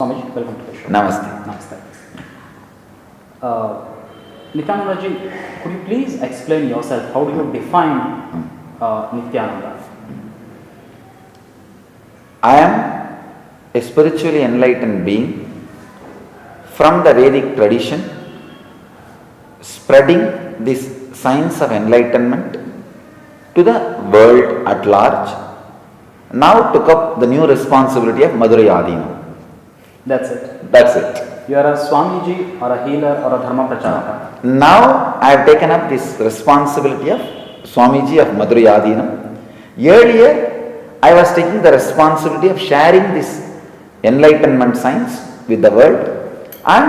Swamiji, welcome to the show. Namaste. Namaste. Nithyananda ji, could you please explain yourself? How do you define Nithyananda? I am a spiritually enlightened being from the Vedic tradition, spreading this science of enlightenment to the world at large. Now took up the new responsibility of Madurai Adinam. That's it. That's it. You are a Swamiji or a healer or a Dharma Pracharaka. Now I have taken up this responsibility of Swamiji of Madurai Adinam. Earlier I was taking the responsibility of sharing this enlightenment science with the world, and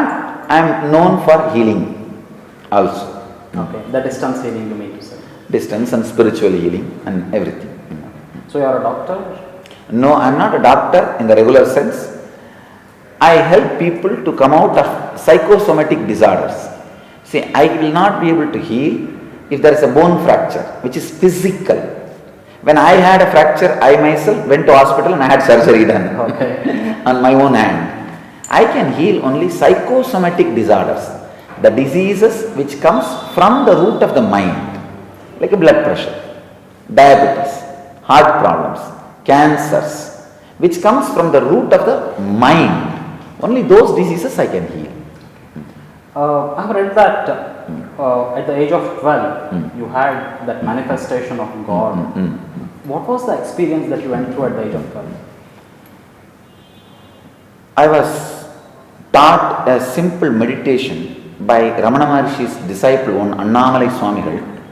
I am known for healing also. Okay, the distance healing you mean to say. Distance and spiritual healing and everything. So you are a doctor? No, I am not a doctor in the regular sense. I help people to come out of psychosomatic disorders. See, I will not be able to heal if there is a bone fracture, which is physical. When I had a fracture, I myself went to hospital and I had surgery done on my own hand. I can heal only psychosomatic disorders, the diseases which comes from the root of the mind, like a blood pressure, diabetes, heart problems, cancers, which comes from the root of the mind. Only those diseases I can heal. I have read that at the age of 12, you had that manifestation of God. What was the experience that you went through at the age of 12? I was taught a simple meditation by Ramana Maharishi's disciple, one Annamalai Swamigal.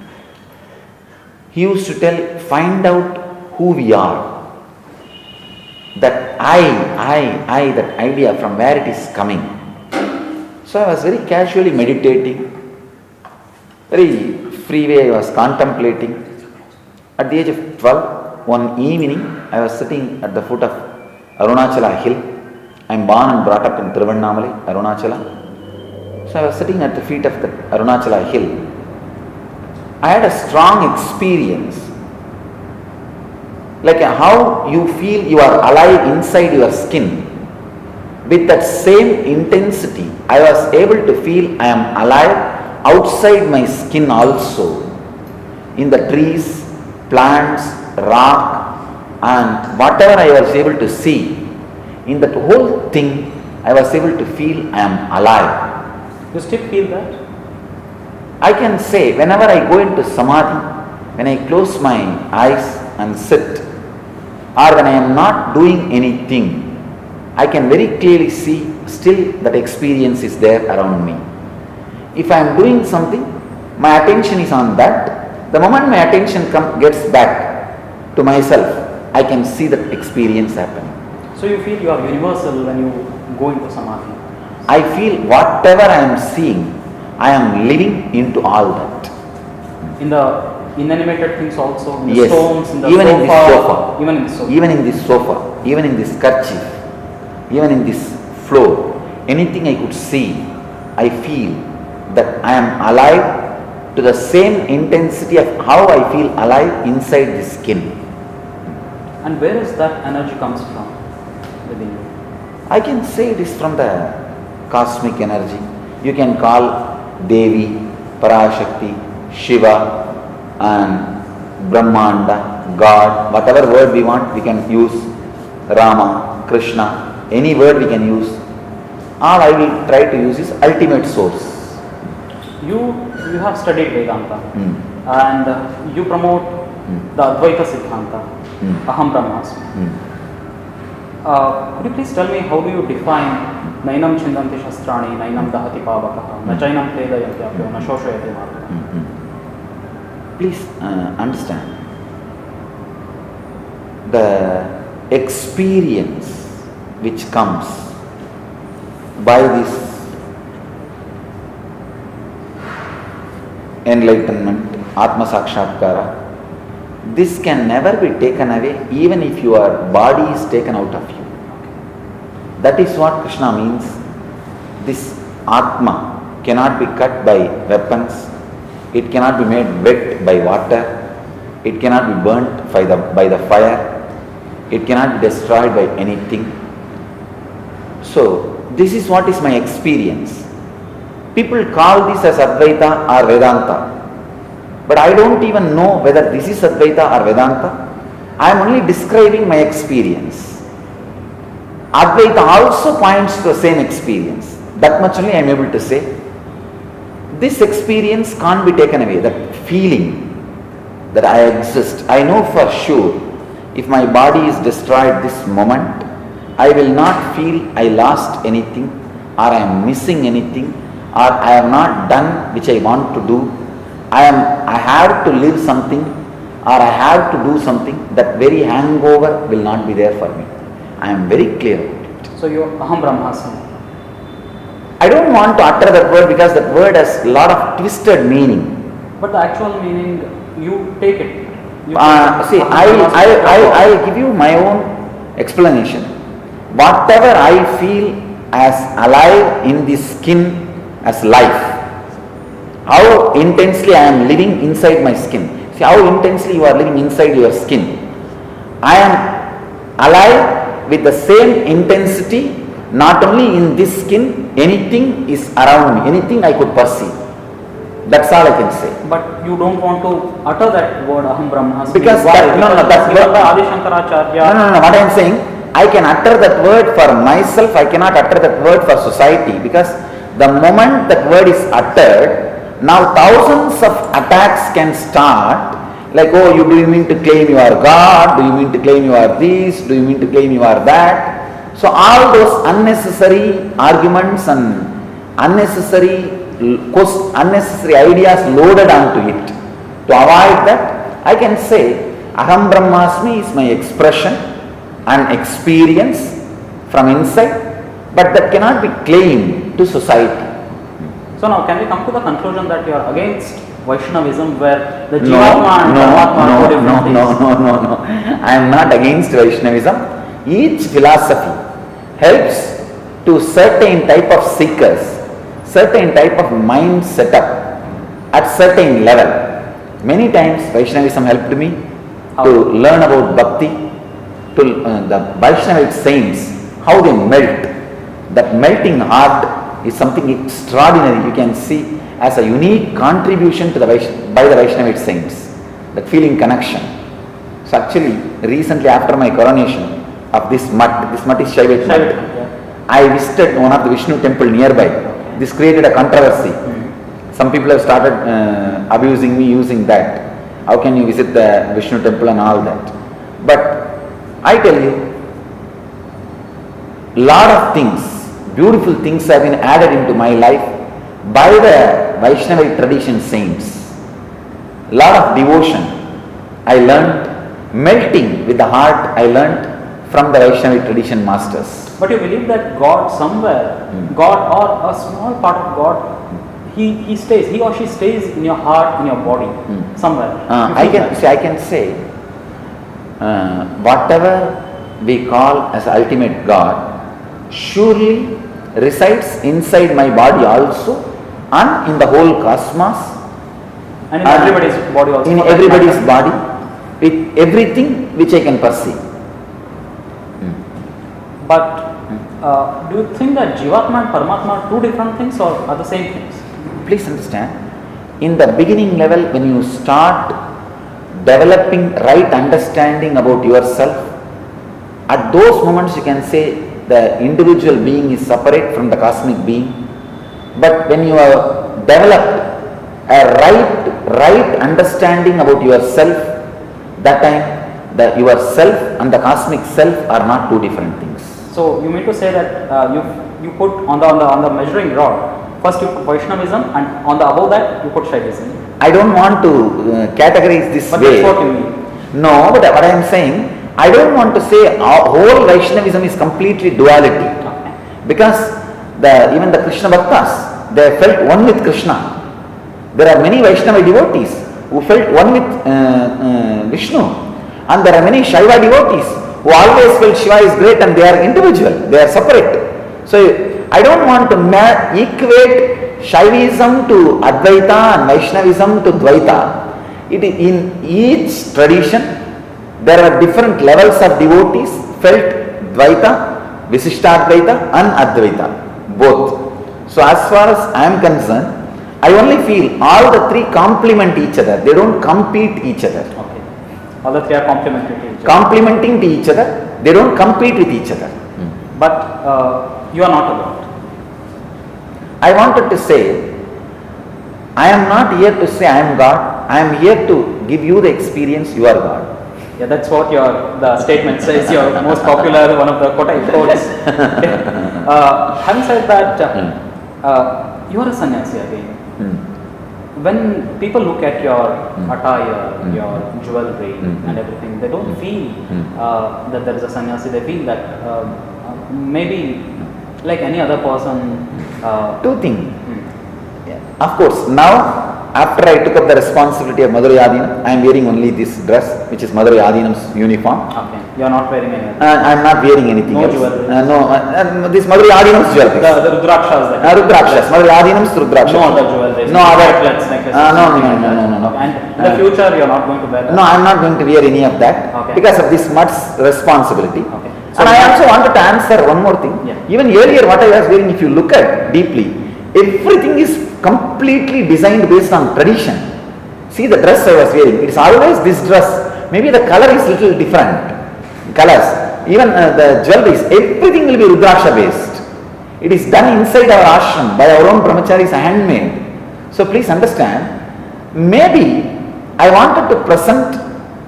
He used to tell, find out who we are. That I, that idea, from where it is coming. So I was very casually meditating, very free way I was contemplating. At the age of 12, one evening, I was sitting at the foot of Arunachala hill. I am born and brought up in Tiruvannamalai, Arunachala. So I was sitting at the feet of the Arunachala hill. I had a strong experience. Like how you feel you are alive inside your skin. With that same intensity, I was able to feel I am alive outside my skin also. In the trees, plants, rock, and whatever I was able to see, in that whole thing, I was able to feel I am alive. You still feel that? I can say, whenever I go into samadhi, when I close my eyes and sit, or when I am not doing anything, I can very clearly see still that experience is there around me. If I am doing something, my attention is on that. The moment my attention gets back to myself, I can see that experience happen. So you feel you are universal when you go into samadhi? I feel whatever I am seeing, I am living into all that. In the inanimated things also, in the yes. stones, in the even sofa, in this sofa, even in the sofa, even in this sofa, even in this kerchief, even in this floor, anything I could see, I feel that I am alive to the same intensity of how I feel alive inside the skin. And where is that energy comes from within you? I can say it is from the cosmic energy. You can call Devi, Parashakti, Shiva, and Brahmanda, God, whatever word we want, we can use. Rama, Krishna, any word we can use. All I will try to use is ultimate source. You have studied Vedanta and you promote the Advaita Siddhanta, Aham Brahmasmi. Could you please tell me, how do you define Nainam Chindanti Shastrani, Nainam Dahati Pavakaha, Nachainam Pledayantyapyo, Nashoshayate Marga? Please understand, the experience which comes by this enlightenment, Atma Sakshatkara, this can never be taken away even if your body is taken out of you. That is what Krishna means. This Atma cannot be cut by weapons. It cannot be made wet by water. It cannot be burnt by the fire. It cannot be destroyed by anything. So, this is what is my experience. People call this as Advaita or Vedanta. But I don't even know whether this is Advaita or Vedanta. I am only describing my experience. Advaita also points to the same experience. That much only I am able to say. This experience can't be taken away. That feeling that I exist. I know for sure if my body is destroyed this moment, I will not feel I lost anything or I am missing anything or I have not done which I want to do. I have to live something or I have to do something. That very hangover will not be there for me. I am very clear about it. So you Aham Brahmasmi. I don't want to utter that word because that word has a lot of twisted meaning. But the actual meaning, you take it. See, I give you my own explanation. Whatever I feel as alive in this skin as life, how intensely I am living inside my skin. See how intensely you are living inside your skin. I am alive with the same intensity, not only in this skin, anything is around me, anything I could perceive. That's all I can say. But you don't want to utter that word Aham Brahmasmi. Because that's given by Adi Shankaracharya. No. What I am saying, I can utter that word for myself, I cannot utter that word for society, because the moment that word is uttered, now thousands of attacks can start, like, oh, do you mean to claim you are God? Do you mean to claim you are this? Do you mean to claim you are that? So all those unnecessary arguments and unnecessary ideas loaded onto it. To avoid that, I can say Aham Brahmasmi is my expression and experience from inside, but that cannot be claimed to society. So now can we come to the conclusion that you are against Vaishnavism, where the Jivatma and Paramatma are two different things? No. I am not against Vaishnavism. Each philosophy helps to certain type of seekers, certain type of mind setup at certain level. Many times Vaishnavism helped me to learn about bhakti, to the Vaishnavite saints, how they melt. That melting heart is something extraordinary. You can see as a unique contribution to by the Vaishnavite saints. That feeling connection. So actually, recently after my coronation of this mutt is Shaivite mutt, I visited one of the Vishnu temple nearby. This created a controversy. Some people have started abusing me using that. How can you visit the Vishnu temple and all that? But I tell you, lot of things, beautiful things have been added into my life by the Vaishnavite tradition saints. Lot of devotion I learned, melting with the heart I learned from the Vaishnavite tradition masters. But you believe that God somewhere, God or a small part of God, he stays, he or she stays in your heart, in your body, somewhere. I can say whatever we call as ultimate God surely resides inside my body also and in the whole cosmos and in everybody's body also. In everybody's body with everything which I can perceive. But do you think that Jivatma and Paramatma are two different things or are the same things? Please understand, in the beginning level when you start developing right understanding about yourself, at those moments you can say the individual being is separate from the cosmic being. But when you have developed a right understanding about yourself, that time your self and the cosmic self are not two different things. So you mean to say that you put on the measuring rod, first you put Vaishnavism and on the above that you put Shaivism. I don't want to categorize this but way. That's what you mean. No, but what I am saying, I don't want to say whole Vaishnavism is completely duality. Okay. Because even the Krishna Bhaktas, they felt one with Krishna. There are many Vaishnava devotees who felt one with Vishnu. And there are many Shaiva devotees who always felt Shiva is great and they are individual, they are separate. So I don't want to equate Shaivism to Advaita and Vaishnavism to Dvaita. In each tradition, there are different levels of devotees felt Dvaita Visishtadvaita and Advaita, both. So as far as I am concerned, I only feel all the three complement each other. They don't compete each other. Okay. All the three are complementary to each other. Complementing to each other. They don't compete with each other. But you are not a God. I wanted to say, I am not here to say I am God. I am here to give you the experience you are God. Yeah, that's what the statement says. Your most popular, one of the quotes. Having said that, you are a sannyasi again. When people look at your attire, your jewelry and everything, they don't feel that there is a sannyasi. They feel that maybe like any other person. Two things. Of course, now after I took up the responsibility of Madurai Adinam, I am wearing only this dress, which is Madurai Adinam's uniform. Okay, you are not wearing anything. I am not wearing anything no else. Jewelry. This Madurai Adinam's jewelry. The Rudrakshas. Rudrakshas. Madurai Adinam's Rudrakshas. No other jewelry. No other. Necklaces, No. And in the future, you are not going to wear that? No, I am not going to wear any of that because of this much responsibility. Okay. So and I also wanted to answer one more thing. Yeah. Even earlier what I was wearing, if you look at deeply, everything is completely designed based on tradition. See the dress I was wearing, it is always this dress. Maybe the color is little different. Colors, even the jewelries, everything will be Rudraksha based. It is done inside our ashram by our own brahmacharis, handmade. So please understand, maybe I wanted to present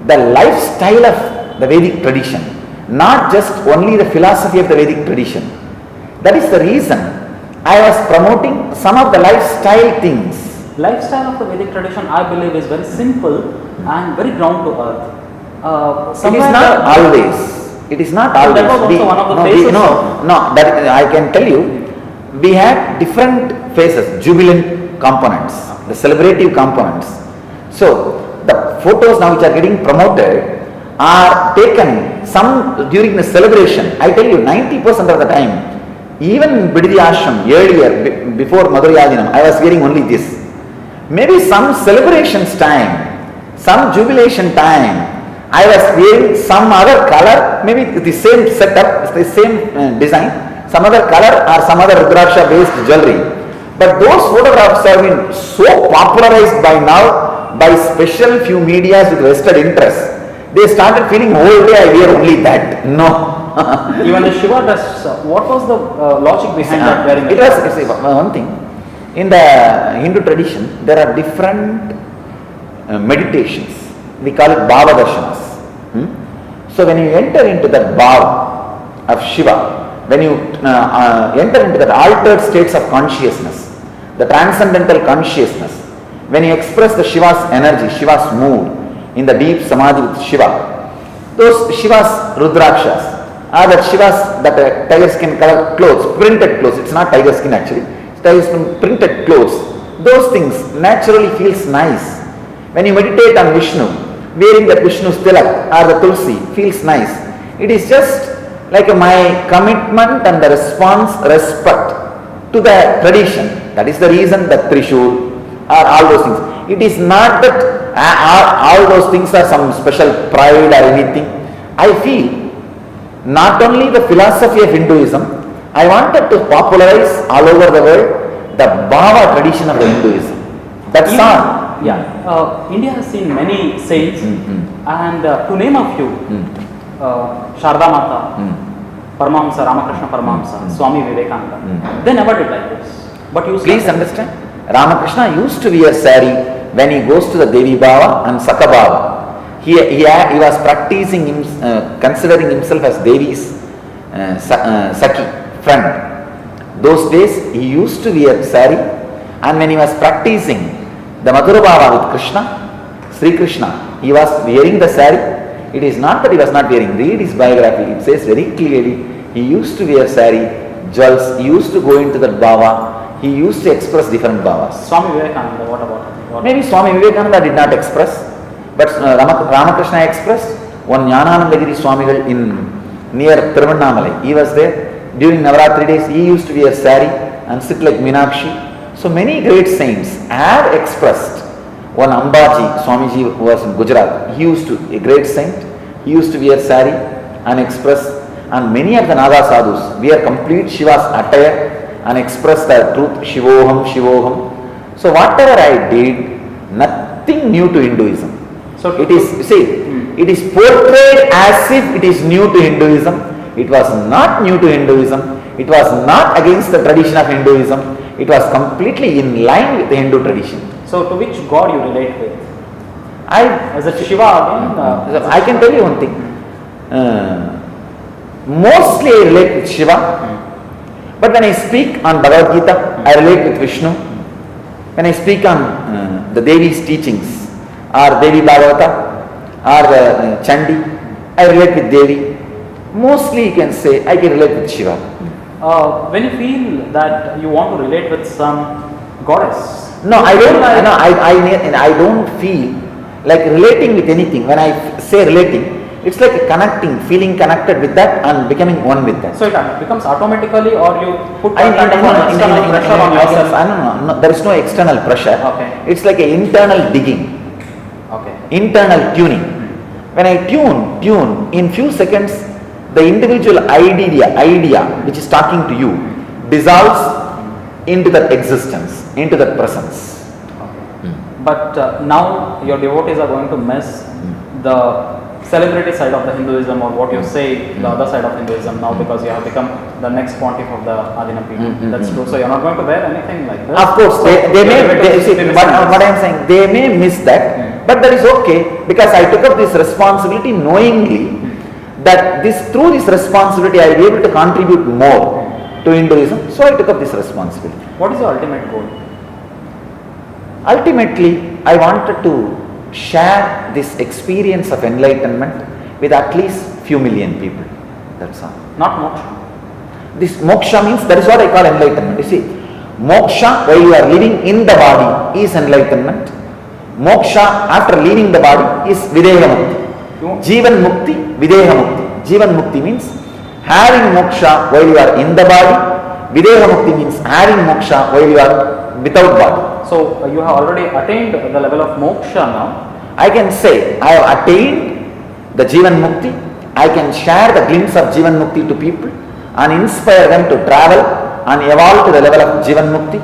the lifestyle of the Vedic tradition, not just only the philosophy of the Vedic tradition. That is the reason I was promoting some of the lifestyle things. Lifestyle of the Vedic tradition, I believe, is very simple and very ground to earth. It is not always. It is not always. That was also one of the phases. That I can tell you. We had different phases, jubilant components, the celebrative components. So the photos now which are getting promoted are taken some during the celebration. I tell you, 90% of the time, even in Bididi Ashram earlier, before Madurai Adinam, I was wearing only this. Maybe some celebrations time, some jubilation time, I was wearing some other color, maybe the same setup, the same design, some other color or some other Rudraksha based jewelry. But those photographs have been so popularized by now by special few medias with vested interest. They started feeling whole day I wear only that. No. Even the Shiva dress, what was the logic behind that wearing? It was one thing. In the Hindu tradition, there are different meditations. We call it Bhava Darshanas. So when you enter into that Bhava of Shiva, when you enter into that altered states of consciousness, the transcendental consciousness, when you express the Shiva's energy, Shiva's mood in the deep Samadhi with Shiva, those Shiva's Rudrakshas are that Shiva's that tiger skin color clothes, printed clothes, it's not tiger skin actually, it's tiger skin printed clothes, those things naturally feels nice. When you meditate on Vishnu, wearing that Vishnu's tilak or the tulsi feels nice. It is just like my commitment and the respect to the tradition. That is the reason that Trishul or all those things. It is not that all those things are some special pride or anything. I feel not only the philosophy of Hinduism, I wanted to popularize all over the world the Bhava tradition of the Hinduism. That's all. Yeah, India has seen many saints, and to name a few, Sharda Mata, Paramahamsa, Ramakrishna Paramahamsa, Swami Vivekananda, they never did like this. But you please understand, Ramakrishna used to wear sari when he goes to the Devi Bhava and Sakha Bhava. He was practicing, considering himself as Devi's Sakhi, friend. Those days he used to wear sari, and when he was practicing the Madhura Bhava with Krishna, Sri Krishna, he was wearing the sari. It is not that he was not wearing. Read his biography. It says very clearly, he used to wear sari, jewels, he used to go into that bhava, he used to express different bhavas. Swami Vivekananda, what about him? Maybe Swami Vivekananda did not express, but Ramakrishna expressed. One Jnananandagiri Swamigal in near Tiruvannamalai, he was there. During Navaratri days, he used to wear sari and sit like Meenakshi. So many great saints have expressed. One Ambaji, Swamiji who was in Gujarat, he used to, a great saint, he used to wear sari and express. and many of the Naga sadhus wear complete Shiva's attire and express the truth, Shivoham, Shivoham. So whatever I did, nothing new to Hinduism. So it is, it is portrayed as if it is new to Hinduism. It was not new to Hinduism. It was not against the tradition of Hinduism. It was completely in line with the Hindu tradition. So to which god you relate with? As a Shiva again? I can tell you one thing. Mostly I relate with Shiva. But when I speak on Bhagavad Gita, I relate with Vishnu. When I speak on the Devi's teachings, or Devi Bhagavata, or Chandi, I relate with Devi. Mostly you can say I can relate with Shiva. When you feel that you want to relate with some goddess? No, I don't. I don't feel like relating with anything. When I say relating, it's like a connecting, feeling connected with that and becoming one with that. So it becomes automatically, or you put external pressure on yourself? No, there is no external pressure. Okay. It's like an internal digging. Okay. Internal tuning. When I tune, in few seconds, the individual idea which is talking to you dissolves into that existence, into that presence. Okay. But now your devotees are going to miss the celebrity side of the Hinduism, or what you say, the other side of Hinduism now, because you have become the next pontiff of the Adinapiti. That's true. So you're not going to wear anything like this. Of course, they may. What I am saying, they may miss that, but that is okay, because I took up this responsibility knowingly that through this responsibility I will be able to contribute more to Hinduism. So I took up this responsibility. What is your ultimate goal? Ultimately, I wanted to share this experience of enlightenment with at least few million people. That's all. Not moksha. This moksha means, that is what I call enlightenment. You see, moksha while you are living in the body is enlightenment. Moksha after leaving the body is videha mukti. Jivan mukti, videha mukti. Jivan mukti means having moksha while you are in the body. Videha mukti means having moksha while you are without body. So you have already attained the level of moksha now. I can say I have attained the Jivan Mukti. I can share the glimpse of Jivan Mukti to people and inspire them to travel and evolve to the level of Jivan Mukti.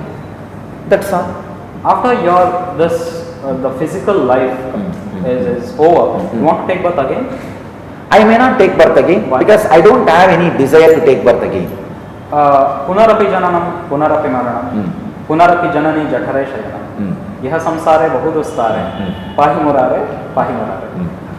That's all. After the physical life is over, you want to take birth again? I may not take birth again. Why? Because I don't have any desire to take birth again. Punarapi jananam, punarapi maranam, punarapi janani jathare shayanam. Yah samsare bahudustare, pahi murare.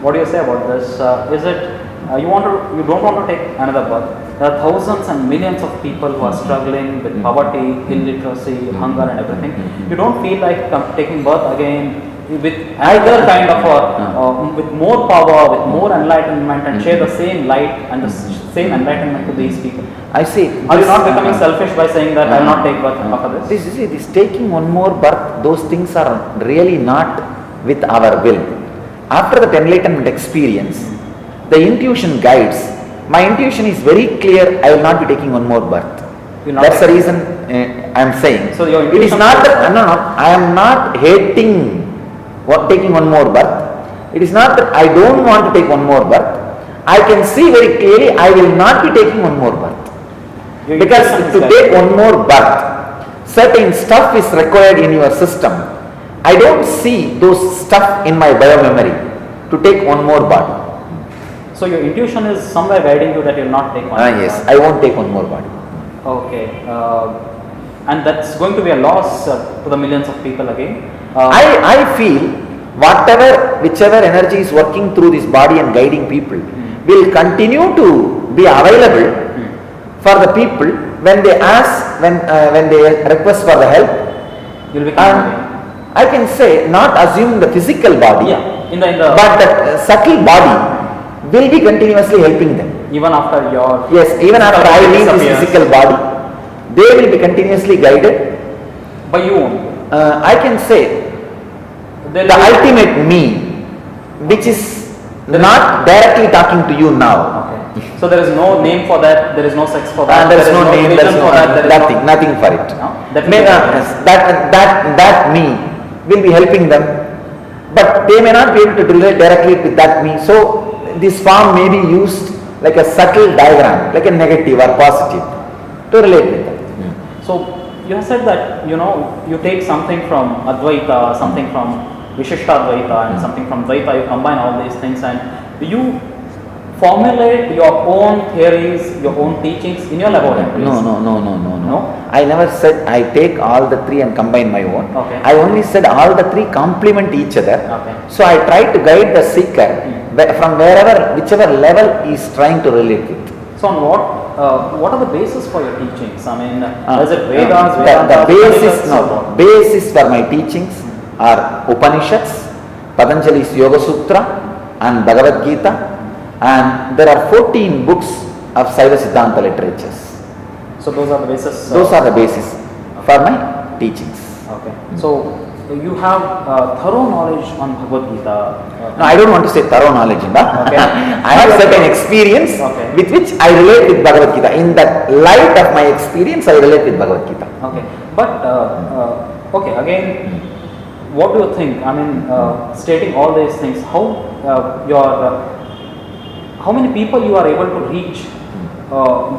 What do you say about this? Is it you don't want to take another birth? There are thousands and millions of people who are struggling with poverty, illiteracy, hunger and everything. You don't feel like taking birth again with either kind of with more power, with more enlightenment, and share the same light and the same enlightenment to these people? I see. Are you not becoming selfish by saying that I will not take birth after this? This taking one more birth, those things are really not with our will. After that enlightenment experience, the intuition guides. My intuition is very clear, I will not be taking one more birth. That's the reason I am saying. So your it is not that, I am not hating taking one more birth. It is not that I don't want to take one more birth. I can see very clearly I will not be taking one more birth. Because to take one more birth, certain stuff is required in your system. I don't see those stuff in my bio-memory to take one more body. So your intuition is somewhere guiding you that you will not take one more Yes, body. I won't take one more body. Okay. And that's going to be a loss to the millions of people again. I feel whichever energy is working through this body and guiding people will continue to be available for the people when they ask, when they request for the help. You'll be I can say, not assuming the physical body, but the subtle body will be continuously helping them. Even after your... Yes, even after I leave this physical body, they will be continuously guided. By you only? I can say, the ultimate me, which is not directly talking to you now. Okay. So there is no name for that, there is no sex for that, there is no name, there is for that, nothing for it. No? That me will be helping them, but they may not be able to relate directly with that me. So this form may be used like a subtle diagram, like a negative or positive, to relate with that. So you have said that you take something from Advaita, something from Vishishtadvaita, and something from Dvaita. You combine all these things and you formulate your own theories, your own teachings in your laboratories. No. I never said I take all the three and combine my own. Okay. I only said all the three complement each other. Okay. So I try to guide the seeker from whichever level he is trying to relate with. So on what are the basis for your teachings? I mean, is it Vedas, the basis for my teachings are Upanishads, Patanjali's Yoga Sutra and Bhagavad Gita, and there are 14 books of Saiva Siddhanta literatures. So those are the basis? Those are the basis for my teachings. Okay. So you have thorough knowledge on Bhagavad Gita? No, I don't want to say thorough knowledge. Okay. I have certain experience with which I relate with Bhagavad Gita. In the light of my experience, I relate with Bhagavad Gita. Okay. But, okay, again, what do you think? I mean, stating all these things, how many people you are able to reach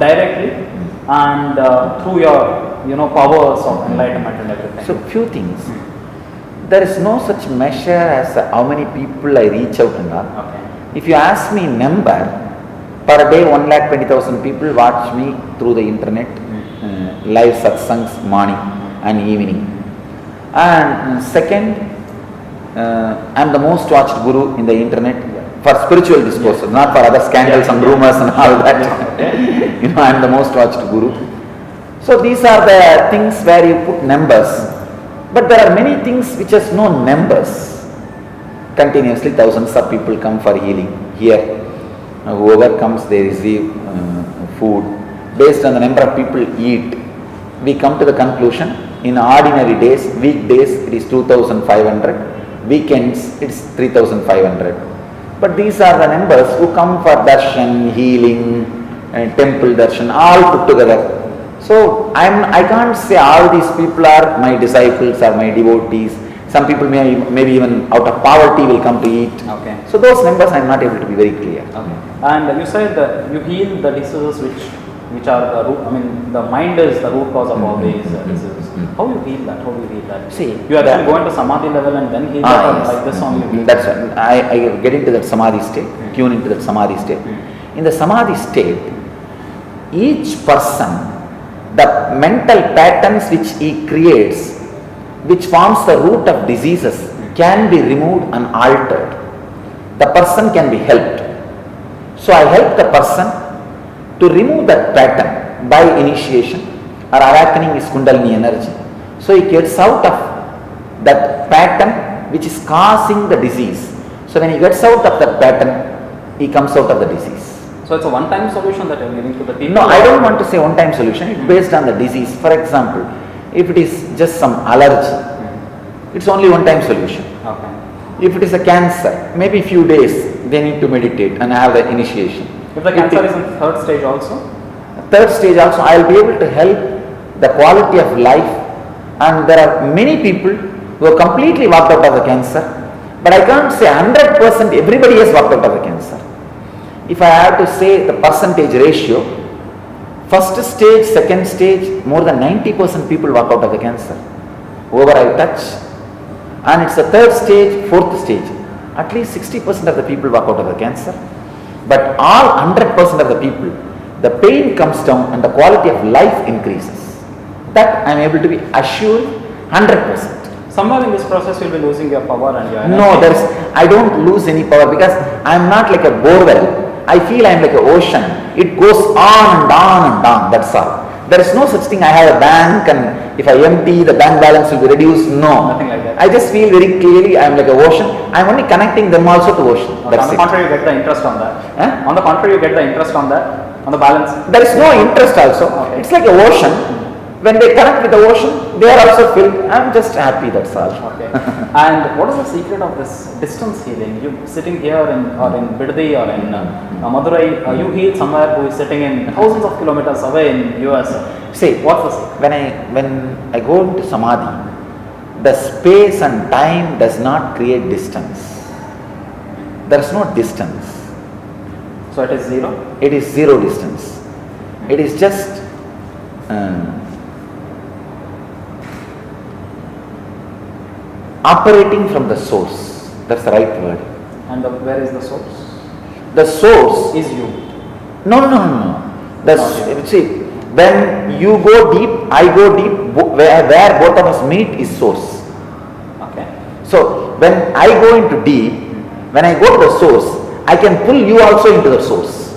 directly and through your powers of enlightenment and everything? So, few things. There is no such measure as how many people I reach out and all. Okay. If you ask me number, per day 1,20,000 people watch me through the internet, live satsangs morning and evening. And second, I am the most watched guru in the internet for spiritual discourses, not for other scandals and rumors and all that. I am the most watched guru. So these are the things where you put numbers. But there are many things which has no numbers. Continuously thousands of people come for healing here. Whoever comes, they receive food. Based on the number of people eat, we come to the conclusion, in ordinary days, weekdays it is 2,500, weekends it is 3,500. But these are the numbers who come for darshan, healing, temple darshan, all put together. So I can't say all these people are my disciples or my devotees. Some people maybe even out of poverty will come to eat. Okay. So those numbers I am not able to be very clear. Okay. And you said that you heal the diseases which are the root. I mean, the mind is the root cause of all these diseases. How do you heal that? How do you heal that? See, you actually go into samadhi level and then heal that, yes. like this only. That's right. I get into that samadhi state, tune into that samadhi state. In the samadhi state, each person, the mental patterns which he creates, which forms the root of diseases, can be removed and altered. The person can be helped. So I help the person to remove that pattern by initiation or awakening his kundalini energy. So he gets out of that pattern which is causing the disease. So when he gets out of that pattern, he comes out of the disease. So it's a one-time solution that you are giving to the people? No, I don't want to say one-time solution. It's based on the disease. For example, if it is just some allergy, it's only one-time solution. Okay. If it is a cancer, maybe few days they need to meditate and have the initiation. If the cancer is in third stage also? Third stage also, I will be able to help the quality of life. And there are many people who have completely walked out of the cancer. But I can't say 100% everybody has walked out of the cancer. If I have to say the percentage ratio, first stage, second stage, more than 90% people walk out of the cancer. Whoever I touch. And it's the third stage, fourth stage. At least 60% of the people walk out of the cancer. But all 100% of the people, the pain comes down and the quality of life increases. That I am able to be assured 100%. Somewhere in this process you will be losing your power and your energy. No, I don't lose any power because I am not like a borewell. I feel I am like an ocean. It goes on and on and on, that's all. There is no such thing, I have a bank and if I empty, the bank balance will be reduced. No. Nothing like that. I just feel very clearly I am like an ocean. I am only connecting them also to ocean. Okay. On the contrary, you get the interest on that. Huh? On the contrary, you get the interest on that, on the balance. There is no interest also. Okay. It's like an ocean. When they connect with the ocean, they are also filled. I am just happy, that's all. Okay. And what is the secret of this distance healing? You sitting here in Bidadi or in Madurai, you heal somewhere who is sitting in thousands of kilometers away in US. See, what's the secret? When I go into samadhi, the space and time does not create distance. There is no distance. So it is zero? It is zero distance. It is just operating from the source. That's the right word. And where is the source? The source is you. No. See, when you go deep, I go deep. Where both of us meet is source. Okay. So when I go into deep, when I go to the source, I can pull you also into the source.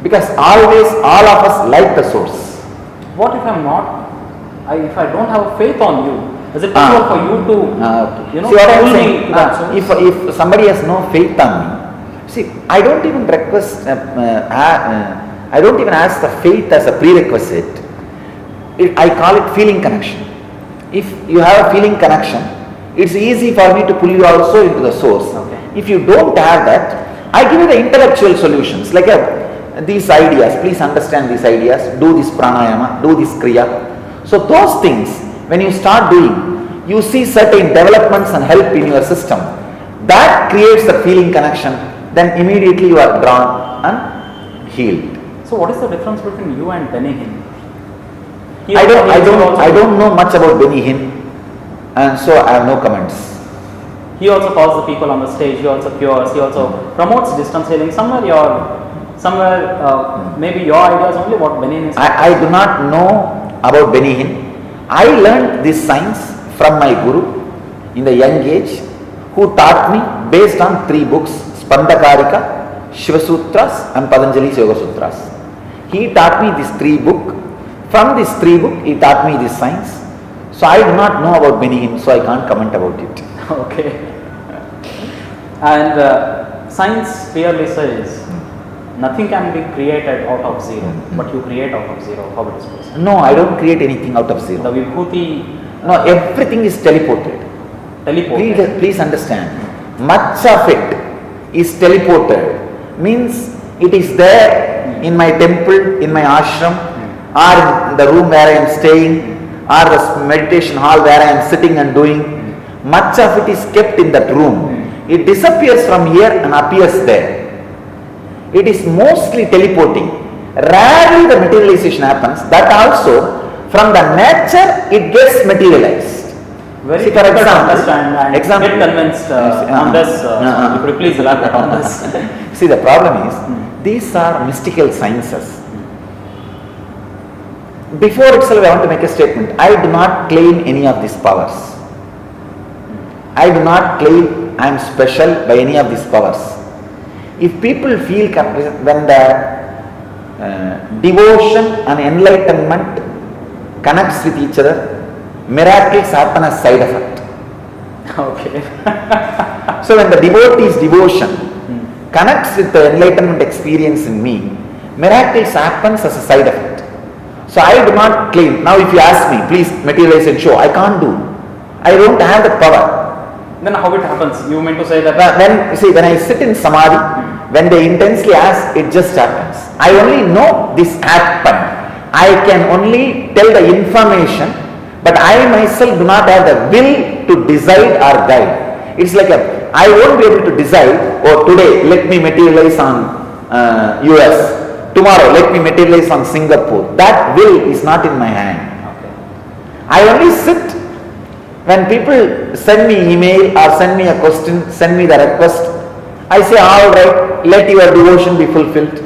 Because always all of us like the source. What if I'm not? If I don't have faith on you, is it possible for you to, see what I'm pull me saying? to that source? If somebody has no faith on me, see, I don't even request, I don't even ask the faith as a prerequisite. I call it feeling connection. If you have a feeling connection, it's easy for me to pull you also into the source. Okay. If you don't have that, I give you the intellectual solutions, like these ideas, please understand these ideas, do this pranayama, do this kriya. So those things, when you start doing, you see certain developments and help in your system. That creates the feeling connection. Then immediately you are drawn and healed. So what is the difference between you and Benny Hinn? I don't know much about Benny Hinn, and so I have no comments. He also calls the people on the stage. He also cures. He also promotes distance healing. Maybe your ideas only what Benny Hinn is. I do not know about Benny Hinn. I learned this science from my guru in the young age, who taught me based on 3 books: Spandakarika, Shiva Sutras, and Patanjali's Yoga Sutras. He taught me these 3 books. From these 3 books, he taught me this science. So I do not know about Benny Hinn, so I can't comment about it. Okay. And science clearly says nothing can be created out of zero, but you create out of zero. How it is possible? No, I don't create anything out of zero. The vibhuti. No, everything is teleported. Please understand. Much of it is teleported. Means it is there in my temple, in my ashram, or in the room where I am staying, or the meditation hall where I am sitting and doing. Much of it is kept in that room. It disappears from here and appears there. It is mostly teleporting. Rarely the materialization happens. That also, from the nature, it gets materialized. Very difficult to understand and get convinced on this. Could you please elaborate on this? See, the problem is, these are mystical sciences. Before itself, I want to make a statement. I do not claim any of these powers. I do not claim I am special by any of these powers. If people feel when the devotion and enlightenment connects with each other, miracles happen as side effect. Okay. So when the devotee's devotion connects with the enlightenment experience in me, miracles happens as a side effect. So I do not claim. Now if you ask me, please materialize and show, I can't do. I don't have the power. Then how it happens? You mean to say that? When I sit in samadhi, when they intensely ask, it just happens. I only know this happened. I can only tell the information, but I myself do not have the will to decide or guide. It's like I won't be able to decide, today let me materialize on US, tomorrow let me materialize on Singapore. That will is not in my hand. Okay. I only sit. When people send me email or send me a question, send me the request, I say, all right, let your devotion be fulfilled.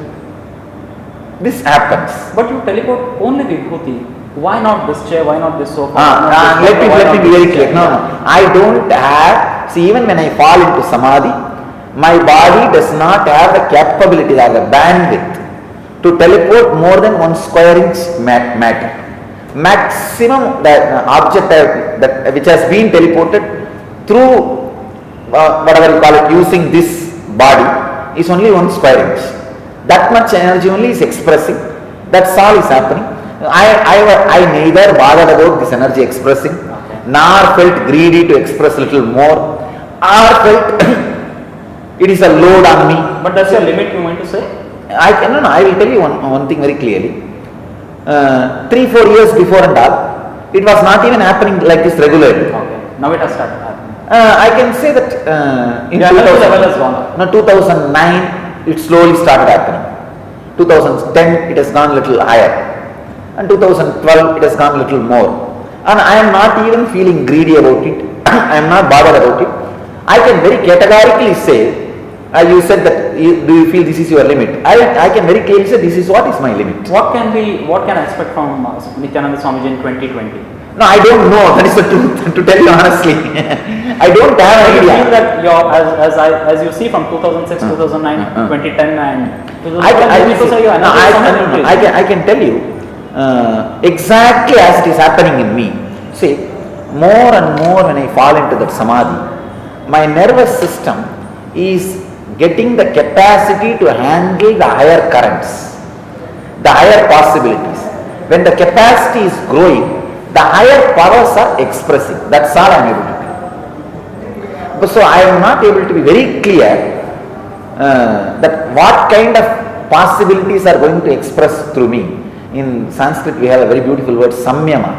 This happens. But you teleport only vibhuti. Why not this chair? Why not this sofa? Let me be very clear. No, I don't have. See, even when I fall into samadhi, my body does not have the capability or the bandwidth to teleport more than 1 square inch matter. Maximum the object which has been teleported through whatever you call it, using this body, is only 1 square inch. That much energy only is expressing. That's all is happening. I neither bothered about this energy expressing, nor felt greedy to express a little more, or felt it is a load on me. But that's your limit, you meant to say? I will tell you one thing very clearly. 3-4 years before and all, it was not even happening like this regularly. Okay. Now it has started happening. I can say that in 2009, it slowly started happening. 2010 it has gone little higher, and 2012 it has gone little more. And I am not even feeling greedy about it. I am not bothered about it. I can very categorically say, you said that do you feel this is your limit? I can very clearly say this is what is my limit. What can I expect from Nithyananda Swamiji in 2020? No, I don't know. That is the truth. To tell you honestly, I don't have an idea. I feel that as you see from 2006, 2009, 2010, and 2012, I can tell you exactly as it is happening in me. See, more and more when I fall into that samadhi, my nervous system is getting the capacity to handle the higher currents, the higher possibilities. When the capacity is growing, the higher powers are expressing. That's all I am able to do. But so I am not able to be very clear that what kind of possibilities are going to express through me. In Sanskrit we have a very beautiful word, samyama.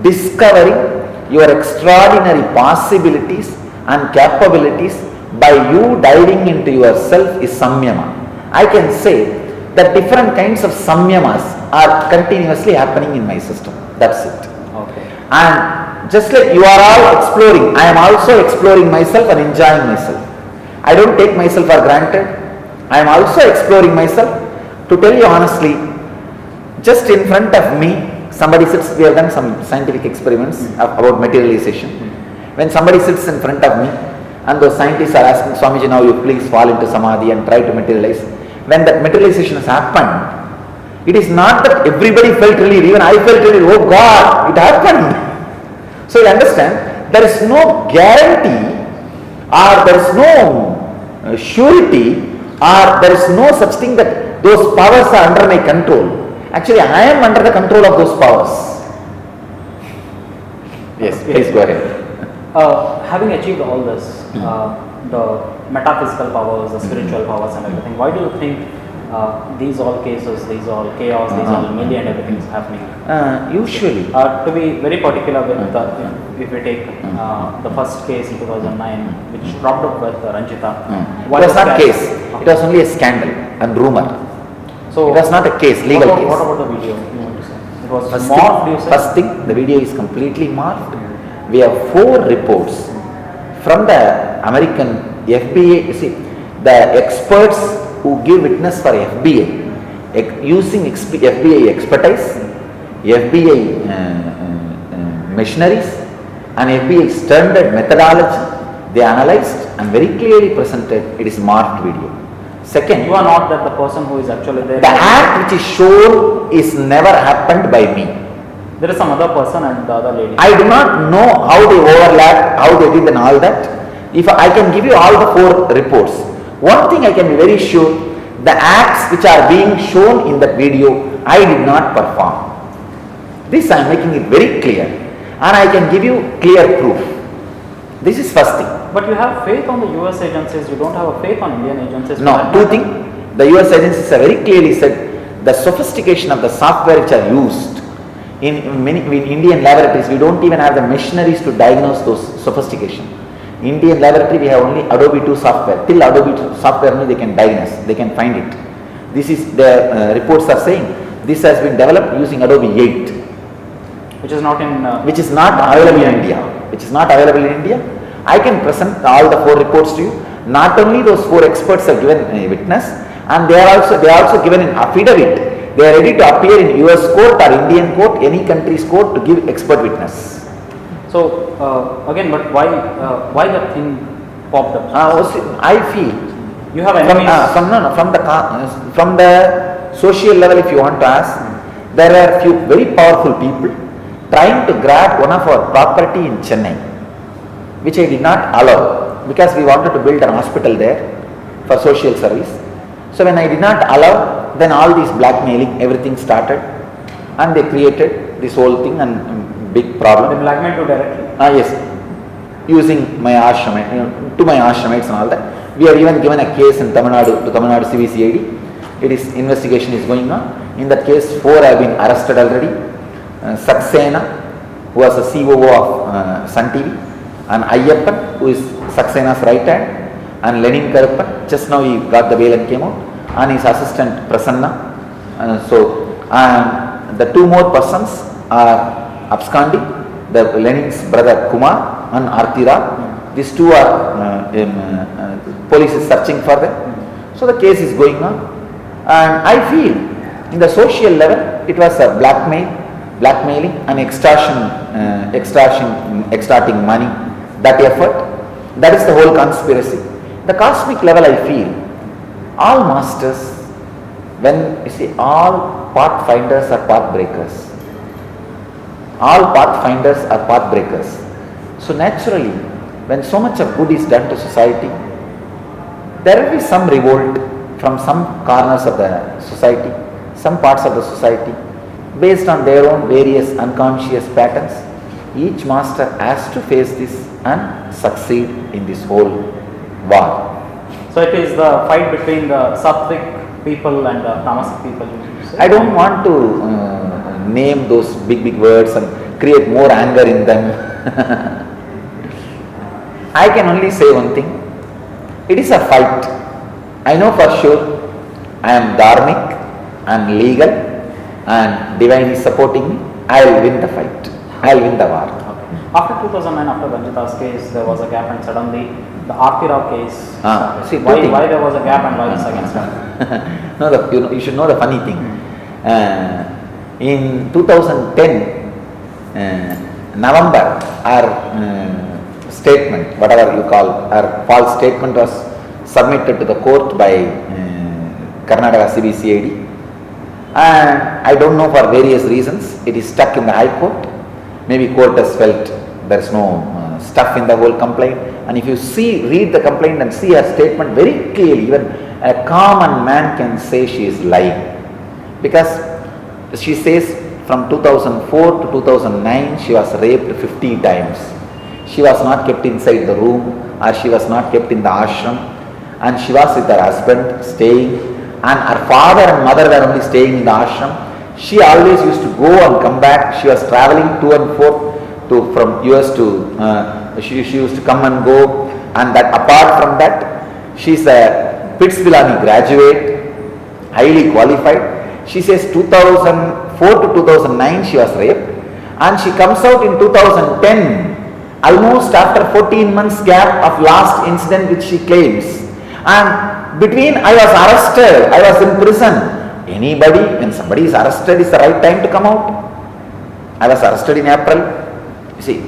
Discovering your extraordinary possibilities and capabilities by you diving into yourself is samyama. I can say that different kinds of samyamas are continuously happening in my system. That's it. Okay. And just like you are all exploring, I am also exploring myself and enjoying myself. I don't take myself for granted. I am also exploring myself. To tell you honestly, just in front of me, somebody sits, we have done some scientific experiments about materialization. When somebody sits in front of me and those scientists are asking, Swamiji, now you please fall into samadhi and try to materialize. When that materialization has happened, it is not that everybody felt relief, even I felt relief, oh God, it happened. So you understand, there is no guarantee or there is no surety or there is no such thing that those powers are under my control. Actually, I am under the control of those powers. Yes, please go ahead. Having achieved all this, the metaphysical powers, the spiritual powers and everything, why do you think these all cases, these all chaos, these all melee and everything is happening? Usually. To be very particular with, if we take the first case in 2009, which dropped up with Ranjita. It was not a case, it was only a scandal and rumor. So it was not a case, legal case. What about the video? It was morphed, you said? First thing, the video is completely morphed. We have 4 reports from the American FBI. You see, the experts who give witness for FBI, using FBI expertise, FBI machineries and FBI standard methodology, they analyzed and very clearly presented it is morphed video. Second, you are not that the person who is actually there. The act which is shown is never happened by me. There is some other person and the other lady. I do not know how they overlapped, how they did and all that. If I can give you all the 4 reports. One thing I can be very sure, the acts which are being shown in that video, I did not perform. This I am making it very clear and I can give you clear proof. This is first thing. But you have faith on the US agencies, you don't have a faith on Indian agencies. No, 2 things. The US agencies have very clearly said the sophistication of the software which are used in Indian laboratories, we don't even have the machineries to diagnose those sophistication. Indian laboratory, we have only Adobe 2 software. Till Adobe 2 software only they can diagnose, they can find it. This is, the reports are saying, this has been developed using Adobe 8. Which is not in... which is not available in India. Which is not available in India. I can present all the 4 reports to you. Not only those 4 experts have given a witness, and they are also given an affidavit. They are ready to appear in US court or Indian court, any country's court, to give expert witness. So again, but why that thing popped up? I feel you have enemies. From the social level, if you want to ask, there are few very powerful people trying to grab one of our property in Chennai, which I did not allow because we wanted to build an hospital there for social service. So when I did not allow, then all this blackmailing, everything started, and they created this whole thing and big problem. They blackmailed you directly? Yes, using my ashramite, to my ashramites and all that. We have even given a case in Tamil Nadu to Tamil Nadu CVCID. Investigation is going on. In that case, 4 have been arrested already. Saxena, who was the COO of Sun TV, and Ayyappan, who is Saxena's right hand, and Lenin Karappan. Just now he got the bail and came out, and his assistant Prasanna. The two more persons are absconding. The Lenin's brother Kumar and Artira. These two are police is searching for them. So the case is going on, and I feel in the social level it was a blackmailing and extorting money. That effort, that is the whole conspiracy. The cosmic level, I feel all masters, when you see, all pathfinders are pathbreakers. All pathfinders are pathbreakers. So naturally, when so much of good is done to society, there will be some revolt from some corners of the society, some parts of the society, based on their own various unconscious patterns. Each master has to face this and succeed in this whole war. So it is the fight between the Sattvic people and the Tamasic people. I don't want to name those big words and create more anger in them. I can only say one thing. It is a fight. I know for sure I am dharmic, I am legal, and divine is supporting me. I will win the fight. I will win the war. Okay. After 2009, after Ranjita's case, there was a gap, and suddenly the Aarti Rao case. Why there was a gap and violence against her? No, you should know the funny thing. In 2010, November, our statement, whatever you call, our false statement was submitted to the court by Karnataka CBCID, and I don't know, for various reasons it is stuck in the High Court. Maybe court has felt there is no stuff in the whole complaint, and if you read the complaint and see her statement very clearly, even a common man can say she is lying, because she says from 2004 to 2009 she was raped 50 times. She was not kept inside the room, or she was not kept in the ashram, and she was with her husband staying, and her father and mother were only staying in the ashram. She always used to go and come back. She was traveling to and forth from US to, she used to come and go, and that apart from that, she is a BITS Pilani graduate, highly qualified. She says 2004 to 2009 she was raped, and she comes out in 2010, almost after 14 months gap of last incident which she claims. And between, I was arrested, I was in prison. Anybody, when somebody is arrested, is the right time to come out. I was arrested in April. You see,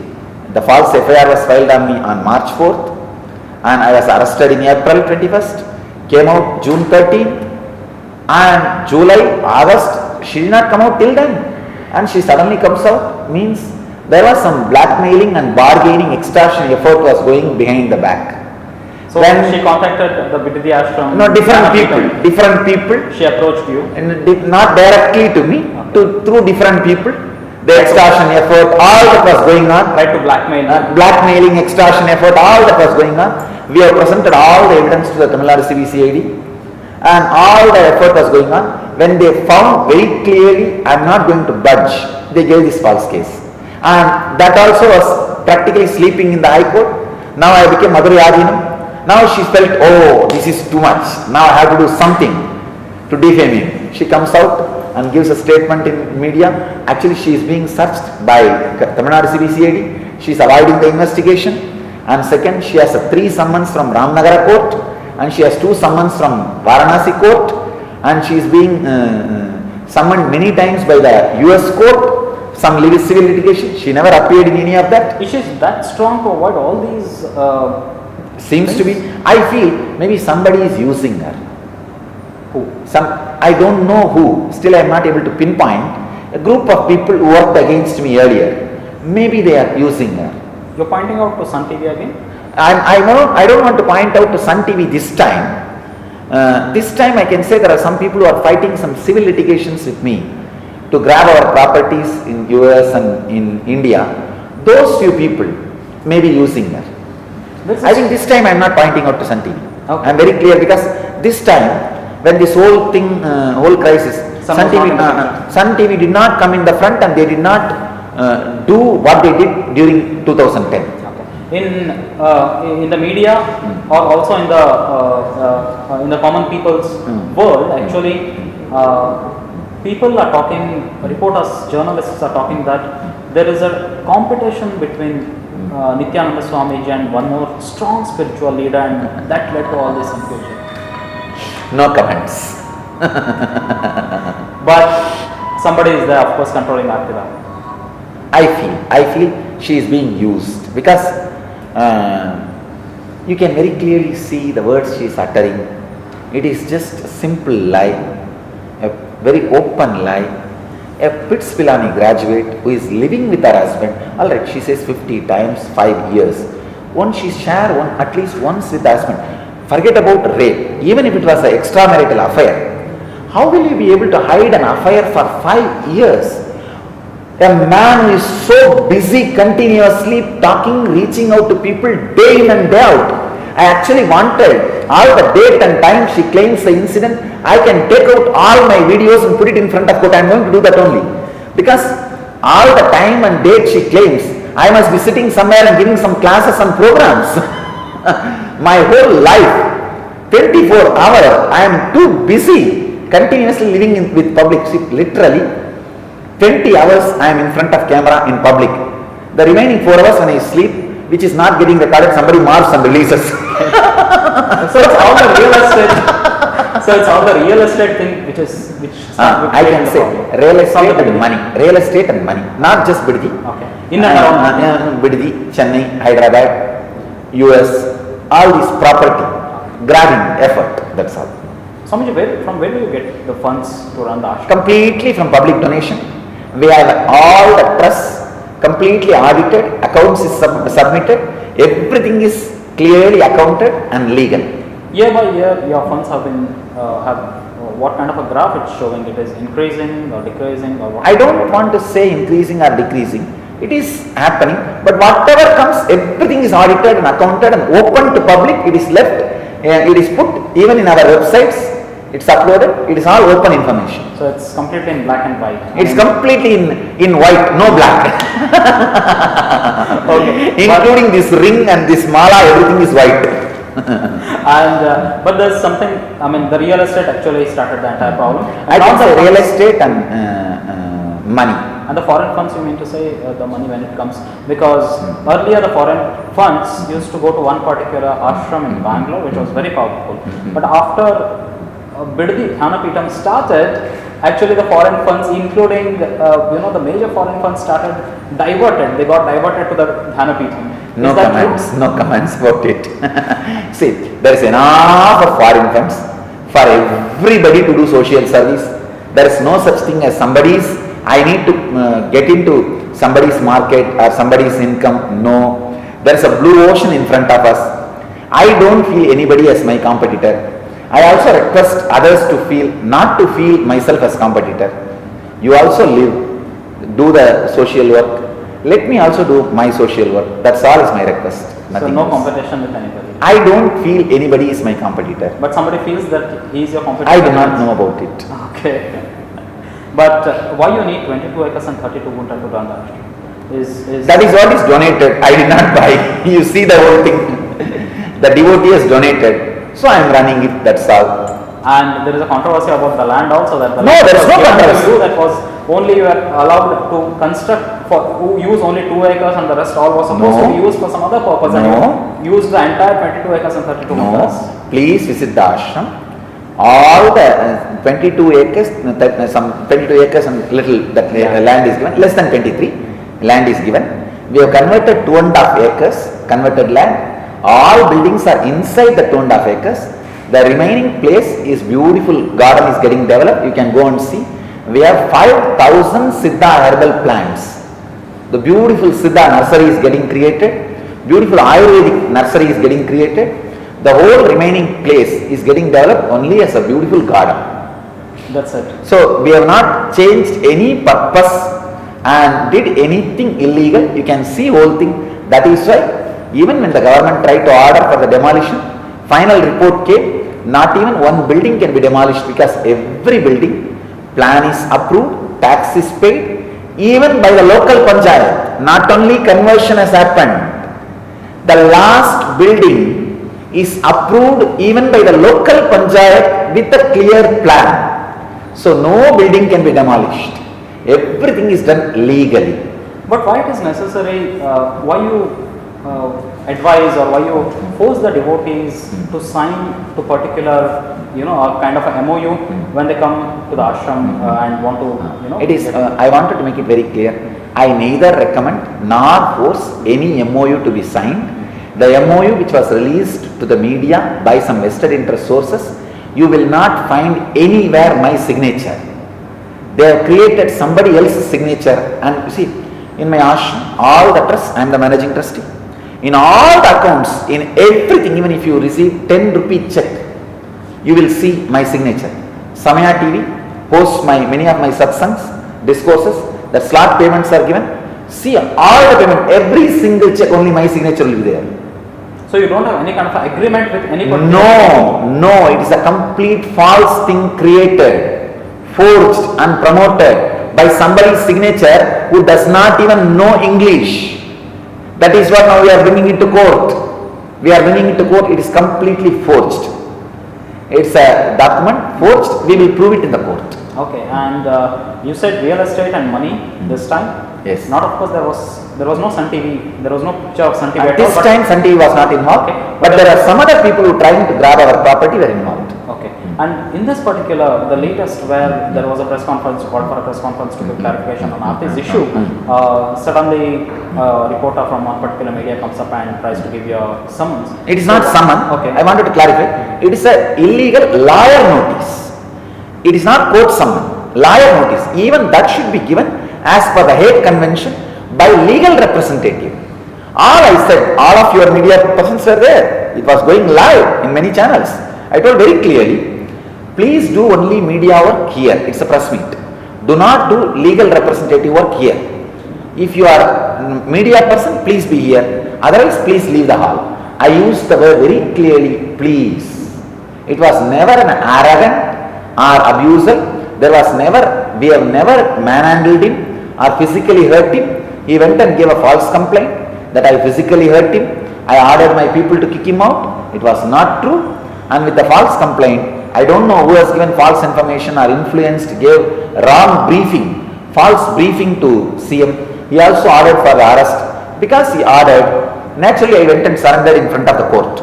the false FIR was filed on me on March 4th, and I was arrested in April 21st, came out June 13th, and July, August, she did not come out till then, and she suddenly comes out. Means there was some blackmailing and bargaining, extortion effort was going behind the back. So when she contacted the Bididi ashram? No, different people. She approached you? Not directly to me, through different people. The extortion effort, all that was going on. Tried to blackmail? Blackmailing, extortion effort, all that was going on. We have presented all the evidence to the Tamil Nadu CBCID, and all the effort was going on. When they found very clearly, I am not going to budge, they gave this false case. And that also was practically sleeping in the High Court. Now I became Madurai Adinam. Now she felt, oh, this is too much. Now I have to do something to defame him. She comes out and gives a statement in media. Actually, she is being searched by Tamil Nadu CBCID. She is avoiding the investigation. And second, she has 3 summons from Ramnagara court, and she has 2 summons from Varanasi court, and she is being summoned many times by the US court, some civil litigation. She never appeared in any of that. Is she that strong to avoid all these? Seems to be. I feel maybe somebody is using her. Who? I don't know who. Still I am not able to pinpoint. A group of people who worked against me earlier. Maybe they are using her. You are pointing out to Sun TV again? I don't want to point out to Sun TV this time. This time I can say there are some people who are fighting some civil litigations with me to grab our properties in US and in India. Those few people may be using her. I think this time I am not pointing out to Sun TV. Okay. I am very clear, because this time when this whole thing, whole crisis, Sun TV did not come in the front, and they did not do what they did during 2010. Okay. in the media or also in the common people's world, actually, people are talking, reporters, journalists are talking that there is a competition between Nithyananda Swamiji and one more strong spiritual leader, and that led to all this confusion. No comments. But somebody is there, of course, controlling Akira. I feel she is being used because you can very clearly see the words she is uttering. It is just a simple lie, a very open lie. A Pitts Pilani graduate who is living with her husband, alright, she says 50 times, 5 years. Once she share at least once with the husband. Forget about rape, even if it was an extramarital affair. How will you be able to hide an affair for 5 years? A man who is so busy continuously talking, reaching out to people day in and day out. I actually wanted all the date and time she claims the incident. I can take out all my videos and put it in front of court. I am going to do that only. Because all the time and date she claims, I must be sitting somewhere and giving some classes and programs. My whole life, 24 hours, I am too busy continuously living with public. See, literally 20 hours I am in front of camera in public. The remaining 4 hours when I sleep, which is not getting recorded, somebody marks and releases. So it's all the real estate. So it's all the real estate thing which I can say real estate and money. Real estate and money, not just Biddi. Okay. In and around Biddi, Chennai, Hyderabad, US, all this property, grabbing effort. That's all. Swamiji, from where do you get the funds to run the ashram? Completely from public donation. We have all the trusts completely audited, accounts is submitted, everything is clearly accounted and legal. Year by year, your funds have been, what kind of a graph it's showing? It is increasing or decreasing or what? I don't want to say increasing or decreasing. It is happening, but whatever comes, everything is audited and accounted and open to public. It is left, it is put even in our websites. It's uploaded, it is all open information. So it's completely in black and white. It's completely in white, no black. Okay. Including this ring and this mala, everything is white. And but there's something, I mean, the real estate actually started the entire problem. I can say real estate and money. And the foreign funds, you mean to say the money when it comes, because earlier the foreign funds used to go to one particular ashram in Bangalore, which was very powerful. But after Biddi Dhanapeetham started, actually the foreign funds, including the major foreign funds, started diverted. They got diverted to the Dhanapeetham. No comments. No comments about it. See, there is enough of foreign funds for everybody to do social service. There is no such thing as somebody's. I need to get into somebody's market or somebody's income. No, there is a blue ocean in front of us. I don't feel anybody as my competitor. I also request others to not to feel myself as competitor. You also live, do the social work. Let me also do my social work. That's all is my request. Nothing so no else. competition with anybody. I don't feel anybody is my competitor. But somebody feels that he is your competitor. I do not know about it. Okay. But why you need 22 acres and 32 gunta to run that? That is what is donated. I did not buy. You see the whole thing. The devotee has donated. So I am running it, that's all. And there is a controversy about the land also, that the no, there is no controversy. That was only you were allowed to construct who use only 2 acres and the rest all was supposed to be used for some other purpose. No. And you used the entire 22 acres and 32 acres. Please visit the ashram. All the 22 acres, some 22 acres and little that land is given, less than 23 land is given. We have converted 2.5 acres, converted land. All buildings are inside the 2.5 acres. The remaining place is beautiful. Garden is getting developed. You can go and see. We have 5,000 Siddha herbal plants. The beautiful Siddha nursery is getting created. Beautiful Ayurvedic nursery is getting created. The whole remaining place is getting developed only as a beautiful garden. That's it. So we have not changed any purpose and did anything illegal. You can see whole thing. That is why even when the government tried to order for the demolition, final report came, not even one building can be demolished because every building plan is approved, tax is paid, even by the local panchayat. Not only conversion has happened, The last building is approved even by the local panchayat with a clear plan. So no building can be demolished. Everything is done legally. But why it is necessary, why you advise or why you force the devotees to sign to particular, a kind of a MOU when they come to the ashram and want to, It is, I wanted to make it very clear. I neither recommend nor force any MOU to be signed. The MOU which was released to the media by some vested interest sources, you will not find anywhere my signature. They have created somebody else's signature, and you see, in my ashram, all the trusts, I am the managing trustee. In all the accounts, in everything, even if you receive 10 rupee check, you will see my signature. Samaya TV posts many of my satsangs, discourses, the slot payments are given. See all the payment, every single check, only my signature will be there. So you don't have any kind of agreement with anybody? No, it is a complete false thing created, forged and promoted by somebody's signature who does not even know English. That is what now we are bringing it to court. It is completely forged. It's a document forged, we will prove it in the court. Okay, and you said real estate and money this time? Yes. Not, of course, there was no Sun TV, there was no picture of Sun TV At this time Sun TV was not involved, okay. But there are some other people who are trying to grab our property were involved. Okay, and in this particular, the latest where there was a press conference, called for a press conference to give clarification on this issue, suddenly a reporter from one particular media comes up and tries to give you a summons. It is not summon, okay. I wanted to clarify, it is an illegal lawyer notice. It is not court summon, lawyer notice, even that should be given as per the Hague Convention by legal representative. All I said, all of your media persons were there. It was going live in many channels. I told very clearly, please do only media work here. It's a press meet. Do not do legal representative work here. If you are a media person, please be here. Otherwise, please leave the hall. I used the word very clearly, please. It was never an arrogant or abuser. We have never manhandled him or physically hurt him. He went and gave a false complaint that I physically hurt him. I ordered my people to kick him out. It was not true. And with the false complaint, I don't know who has given false information or influenced, gave wrong briefing, false briefing to CM. He also ordered for the arrest. Because he ordered, naturally I went and surrendered in front of the court.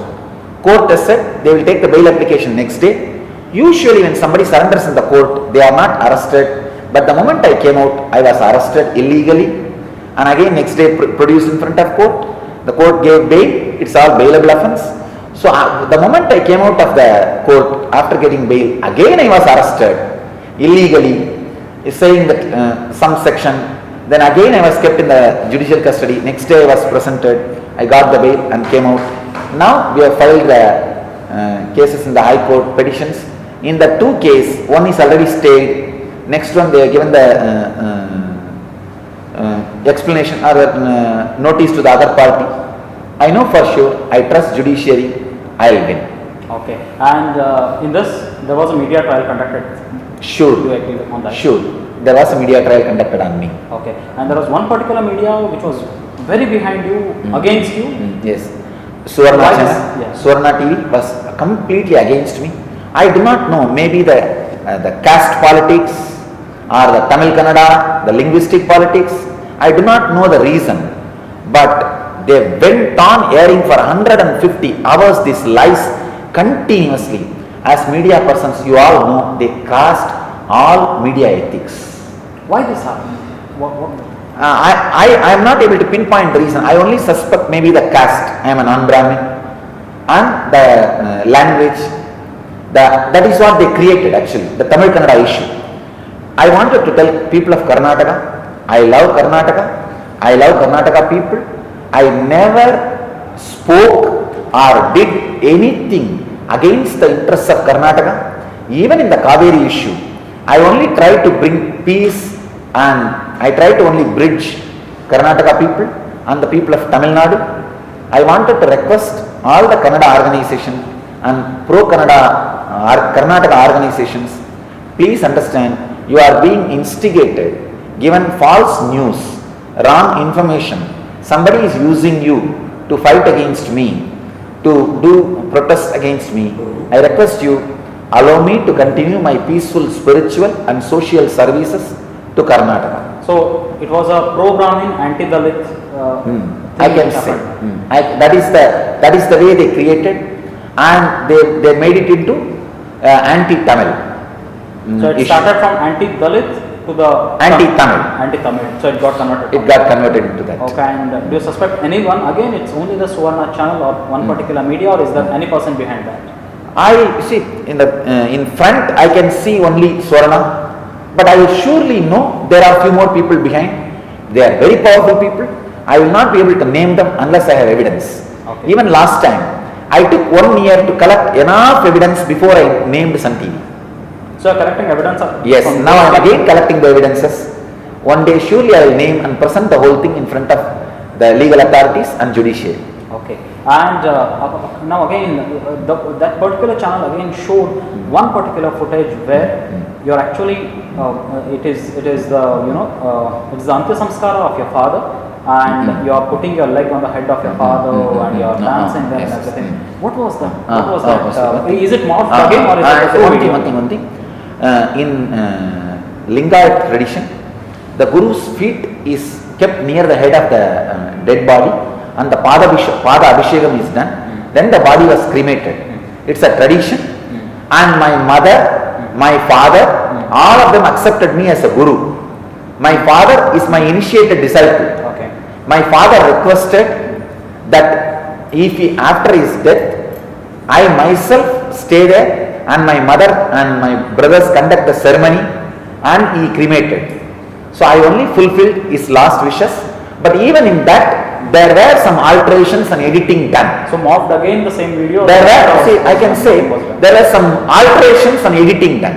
Court has said they will take the bail application next day. Usually when somebody surrenders in the court, they are not arrested. But the moment I came out, I was arrested illegally. And again next day produced in front of court. The court gave bail. It's all bailable offence. So the moment I came out of the court after getting bail, again I was arrested illegally, saying that some section. Then again I was kept in the judicial custody. Next day I was presented. I got the bail and came out. Now we have filed cases in the High Court, petitions. In the two cases, one is already stayed. Next one they have given the explanation or notice to the other party. I know for sure, I trust judiciary, I will win. Okay, and in this, there was a media trial conducted. Sure. Do you agree on that? Sure. There was a media trial conducted on me. Okay, and there was one particular media which was very behind you, against you. Yes. Suvarna channel, Suvarna TV was completely against me. I do not know, maybe the caste politics or the Tamil Kannada, the linguistic politics. I do not know the reason, but they went on airing for 150 hours these lies continuously. As media persons, you all know, they cast all media ethics. Why this happened? I am not able to pinpoint the reason. I only suspect maybe the caste. I am a non-Brahmin, and the language. That is what they created actually, the Tamil Kannada issue. I wanted to tell people of Karnataka, I love Karnataka, I love Karnataka people. I never spoke or did anything against the interests of Karnataka, even in the Kaveri issue. I only tried to bring peace and I tried to only bridge Karnataka people and the people of Tamil Nadu. I wanted to request all the Kannada organizations and pro-Karnataka organizations, please understand, you are being instigated, given false news, wrong information. Somebody is using you to fight against me, to do protest against me, I request you, allow me to continue my peaceful spiritual and social services to Karnataka. So it was a pro-Brahmin, anti-Dalit I can say. That is the way they created, and they made it into anti-Tamil. So it started from anti-Dalit to the anti-Tamil. Anti-Tamil. So it got converted. It got converted into that. Okay, and do you suspect anyone? Again, it's only the Suvarna channel or one particular media, or is there any person behind that? I see in front I can see only Swarna, but I surely know there are few more people behind. They are very powerful people. I will not be able to name them unless I have evidence. Okay. Even last time, I took 1 year to collect enough evidence before I named Sun TV. So you are collecting evidence? Yes, now I am again collecting the evidences. One day surely I will name and present the whole thing in front of the legal authorities and judiciary. Okay, and now again, that particular channel again showed one particular footage where you are actually, it is the it's the Antya Samskara of your father, and you are putting your leg on the head of your father and you are dancing there and everything. What was that? What was that? Is it morphed again or is it one thing. In Lingayat tradition, the Guru's feet is kept near the head of the dead body, and the Pada Abhishekam is done. Then the body was cremated. It's a tradition, and my mother, my father, all of them accepted me as a Guru. My father is my initiated disciple. Okay. My father requested that if after his death, I myself stay there, and my mother and my brothers conduct the ceremony, and he cremated. So I only fulfilled his last wishes, but even in that there were some alterations and editing done. So morphed again the same video? There were, I can say, there were some alterations and editing done.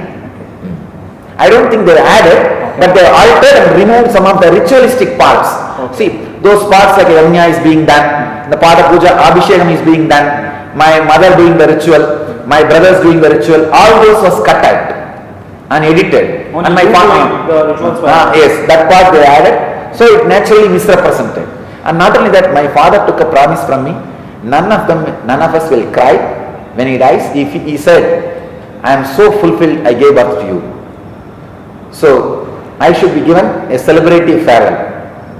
I don't think they were added, but they altered and removed some of the ritualistic parts. See, those parts like Yajna is being done, the Pada Puja, Abhishekam is being done, my mother doing the ritual, my brothers doing the ritual, all those was cut out and edited. Only and my the rituals were yes, that part they added, so it naturally misrepresented. And not only that, my father took a promise from me, none of us will cry when he dies. He said, I am so fulfilled, I gave birth to you. So I should be given a celebratory farewell.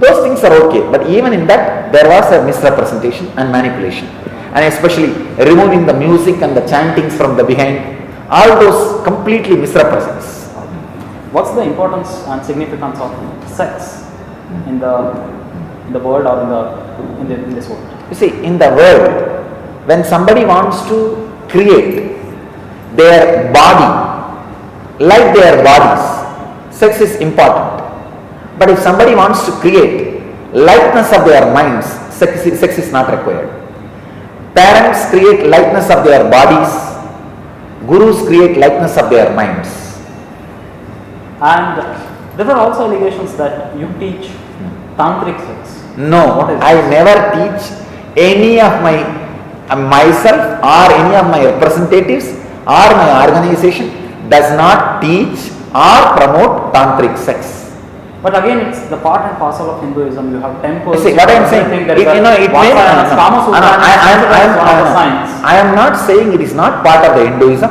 Those things are okay, but even in that there was a misrepresentation and manipulation, and especially removing the music and the chantings from the behind, all those completely misrepresents. What's the importance and significance of sex in the world or in this world? You see, in the world, when somebody wants to create their body like their bodies, sex is important. But if somebody wants to create likeness of their minds, sex is not required. Parents create likeness of their bodies, gurus create likeness of their minds. And there were also allegations that you teach tantric sex. No, I never teach any of myself or any of my representatives or my organization does not teach or promote tantric sex. But again, it's the part and parcel of Hinduism. You have temples. See, what I am saying, I am not saying it is not part of the Hinduism.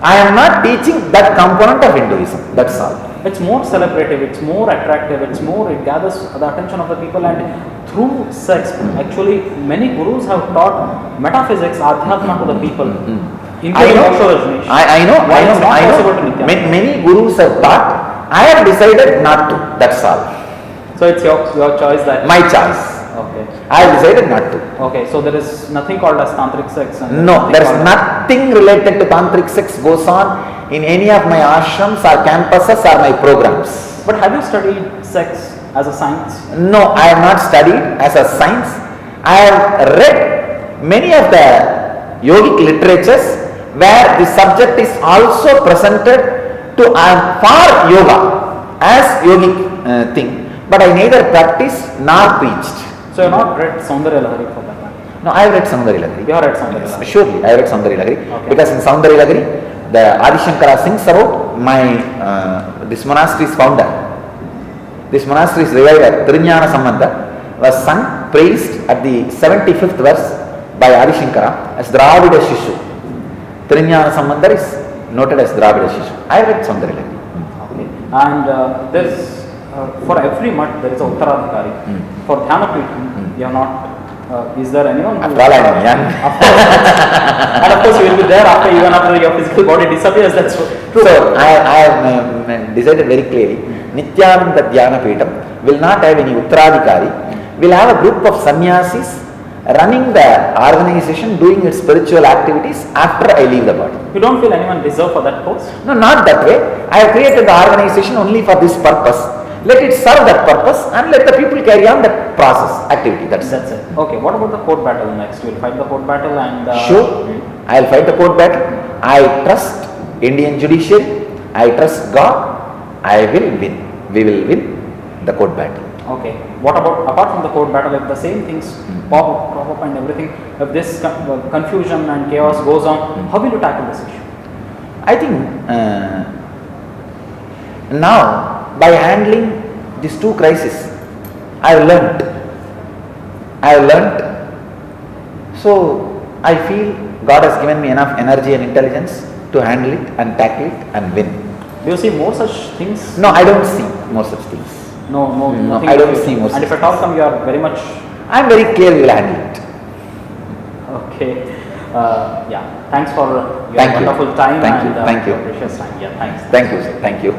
I am not teaching that component of Hinduism. That's all. It's more celebrative, it's more attractive, it gathers the attention of the people, and through sex, actually, many gurus have taught metaphysics, adhyatma to the people. I know. Many gurus have taught. I have decided not to. That's all. So it's your choice that. My choice. Okay. I have decided not to. Okay. So there is nothing called as tantric sex. No, there is nothing related to tantric sex goes on in any of my ashrams or campuses or my programs. But have you studied sex as a science? No, I have not studied as a science. I have read many of the yogic literatures where the subject is also presented to for yoga as yogic thing, but I neither practiced nor preached. So you have not read Saundarya Lahari for that matter? No, I have read Saundarya Lahari. You have read Saundarya Lahari? Surely, I have read Saundarya Lahari. Okay. Because in Saundarya Lahari, the Adi Shankara sings about this monastery's founder. This monastery's reviver, Trinyana Sambandha, was sung praised at the 75th verse by Adi Shankara as Dravida Shishu. Trinyana Sambandar is noted as Dravida Shishu. I read Sundarila. Okay. And there's for every mutt there is a Uttaradhikari. For Dhyanapeetham, you are not. Is there anyone? After all, I am young. Of course. And of course, you will be there even after your physical body disappears. That's true. So, I have decided very clearly, Nithyananda Dhyanapeetham will not have any Uttaradhikari. We'll have a group of sannyasis running the organization, doing its spiritual activities after I leave the body. You don't feel anyone deserve for that post? No, not that way. I have created the organization only for this purpose. Let it serve that purpose and let the people carry on that process, activity. That's it. Okay, what about the court battle next? You will fight the court battle and... Sure, I will fight the court battle. I trust Indian judiciary. I trust God. I will win. We will win the court battle. Okay. What about, apart from the court battle, if the same things pop up and everything, if this confusion and chaos goes on, how will you tackle this issue? I think now, by handling these two crises, I have learnt. So, I feel God has given me enough energy and intelligence to handle it and tackle it and win. Do you see more such things? No, I don't see more such things. No, I don't see more such things. And if at things. all come, you are very much... I am very clear we will handle it. Okay. Yeah. Thanks for your Thank wonderful you. time Thank and you. Thank you. precious time. Yeah, thanks. Thank you, sir. Thank you.